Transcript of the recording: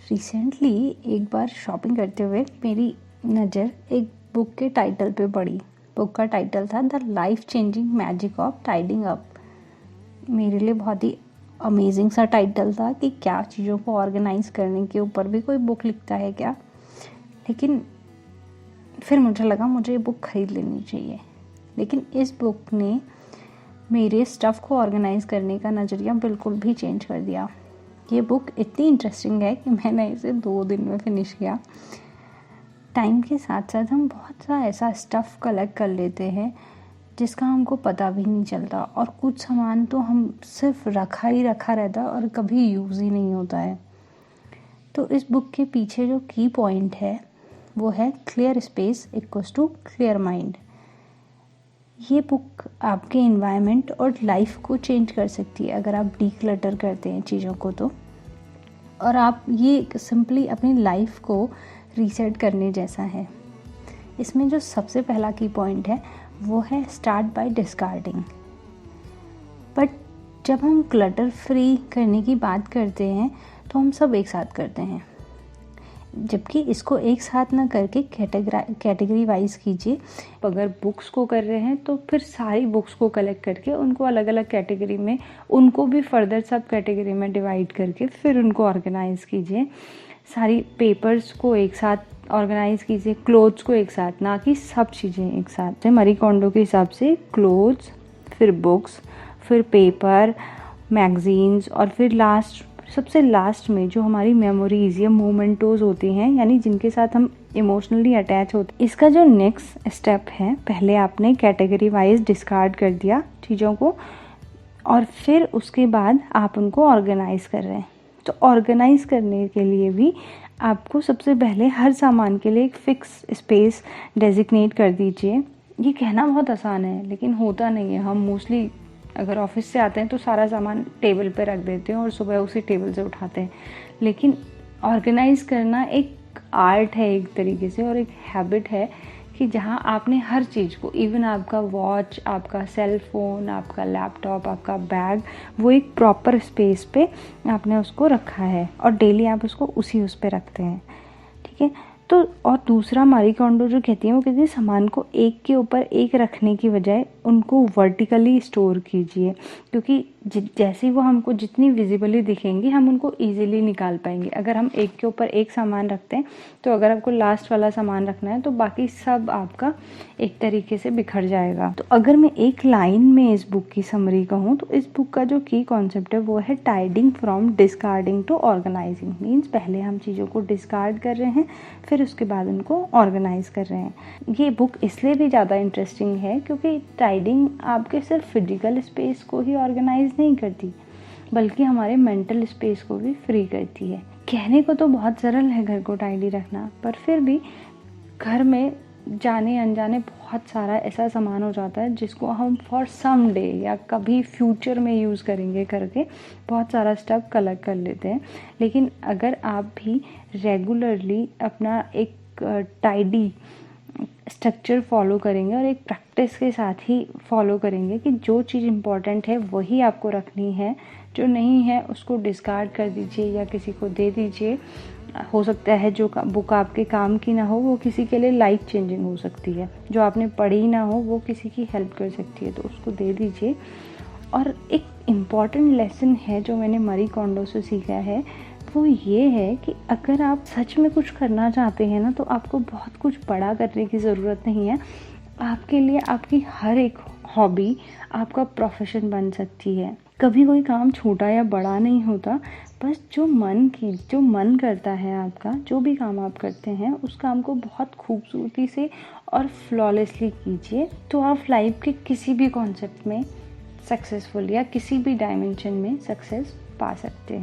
Recently एक बार shopping करते हुए मेरी नज़र एक बुक के टाइटल पे पड़ी। बुक का टाइटल था the life changing magic of tidying up. मेरे लिए बहुत ही अमेजिंग सा टाइटल था कि क्या चीज़ों को ऑर्गेनाइज करने के ऊपर भी कोई बुक लिखता है क्या। लेकिन फिर मुझे लगा मुझे ये बुक खरीद लेनी चाहिए। लेकिन इस बुक ने मेरे स्टफ़ को ऑर्गेनाइज करने का नज़रिया बिल्कुल भी चेंज कर दिया। ये बुक इतनी इंटरेस्टिंग है कि मैंने इसे 2 दिन में फिनिश किया। टाइम के साथ साथ हम बहुत सा ऐसा स्टफ़ कलेक्ट कर लेते हैं जिसका हमको पता भी नहीं चलता, और कुछ सामान तो हम सिर्फ रखा ही रखा रहता और कभी यूज़ ही नहीं होता है। तो इस बुक के पीछे जो की पॉइंट है वो है clear space equals to clear mind. ये बुक आपके एनवायरनमेंट और लाइफ को चेंज कर सकती है अगर आप डीक्लटर करते हैं चीज़ों को तो। और आप ये सिंपली अपनी लाइफ को रीसेट करने जैसा है। इसमें जो सबसे पहला की पॉइंट है वो है स्टार्ट बाय डिस्कार्डिंग। बट जब हम क्लटर फ्री करने की बात करते हैं तो हम सब एक साथ करते हैं, जबकि इसको एक साथ ना करके कैटेगरी वाइज कीजिए। अगर बुक्स को कर रहे हैं तो फिर सारी बुक्स को कलेक्ट करके उनको अलग अलग कैटेगरी में, उनको भी फर्दर सब कैटेगरी में डिवाइड करके फिर उनको ऑर्गेनाइज कीजिए। सारी पेपर्स को एक साथ ऑर्गेनाइज कीजिए, क्लोथ्स को एक साथ, ना कि सब चीज़ें एक साथ। मरी कोंडो के हिसाब से क्लोथ्स, फिर बुक्स, फिर पेपर, मैगजीन्स, और फिर सबसे लास्ट में जो हमारी मेमोरीज या मोमेंटोज होती हैं, यानी जिनके साथ हम इमोशनली अटैच होते हैं। इसका जो नेक्स्ट स्टेप है, पहले आपने कैटेगरी वाइज डिस्कार्ड कर दिया चीज़ों को और फिर उसके बाद आप उनको ऑर्गेनाइज कर रहे हैं। तो ऑर्गेनाइज करने के लिए भी आपको सबसे पहले हर सामान के लिए एक फ़िक्स स्पेस डेजिग्नेट कर दीजिए। ये कहना बहुत आसान है लेकिन होता नहीं है। हम मोस्टली अगर ऑफिस से आते हैं तो सारा सामान टेबल पे रख देते हैं और सुबह उसी टेबल से उठाते हैं। लेकिन ऑर्गेनाइज करना एक आर्ट है एक तरीके से, और एक हैबिट है कि जहाँ आपने हर चीज़ को, इवन आपका वॉच, आपका सेल फोन, आपका लैपटॉप, आपका बैग, वो एक प्रॉपर स्पेस पे आपने उसको रखा है और डेली आप उसको उस पे रखते हैं। ठीक है। तो और दूसरा मारी कोंडो जो कहती है, वो कहती है सामान को एक के ऊपर एक रखने की बजाय उनको वर्टिकली स्टोर कीजिए, क्योंकि जैसे वो हमको जितनी विजिबली दिखेंगी हम उनको इजीली निकाल पाएंगे। अगर हम एक के ऊपर एक सामान रखते हैं तो अगर आपको लास्ट वाला सामान रखना है तो बाकी सब आपका एक तरीके से बिखर जाएगा। तो अगर मैं एक लाइन में इस बुक की समरी कहूँ तो इस बुक का जो की कॉन्सेप्ट है वो है tidying from discarding to organising. Means पहले हम चीज़ों को डिस्कार्ड कर रहे हैं, फिर उसके बाद उनको ऑर्गेनाइज कर रहे हैं। ये बुक इसलिए भी ज़्यादा इंटरेस्टिंग है क्योंकि टाइडिंग आपके सिर्फ फिजिकल स्पेस को ही ऑर्गेनाइज नहीं करती बल्कि हमारे मेंटल स्पेस को भी फ्री करती है। कहने को तो बहुत सरल है घर को टाइडी रखना, पर फिर भी घर में जाने अनजाने बहुत सारा ऐसा सामान हो जाता है जिसको हम फॉर सम डे या कभी फ्यूचर में यूज़ करेंगे करके बहुत सारा स्टफ कलेक्ट कर लेते हैं। लेकिन अगर आप भी रेगुलरली अपना एक टाइडी स्ट्रक्चर फॉलो करेंगे और एक प्रैक्टिस के साथ ही फॉलो करेंगे कि जो चीज़ इम्पॉर्टेंट है वही आपको रखनी है, जो नहीं है उसको डिस्कार्ड कर दीजिए या किसी को दे दीजिए। हो सकता है जो बुक आपके काम की ना हो वो किसी के लिए लाइफ चेंजिंग हो सकती है, जो आपने पढ़ी ना हो वो किसी की हेल्प कर सकती है, तो उसको दे दीजिए। और एक इम्पॉर्टेंट लेसन है जो मैंने मरी कोंडो से सीखा है, वो ये है कि अगर आप सच में कुछ करना चाहते हैं ना तो आपको बहुत कुछ बड़ा करने की ज़रूरत नहीं है। आपके लिए आपकी हर एक हॉबी आपका प्रोफेशन बन सकती है। कभी कोई काम छोटा या बड़ा नहीं होता, बस जो मन करता है आपका, जो भी काम आप करते हैं उस काम को बहुत खूबसूरती से और फ्लॉलेसली कीजिए, तो आप लाइफ के किसी भी कॉन्सेप्ट में सक्सेसफुल या किसी भी डायमेंशन में सक्सेस पा सकते हैं।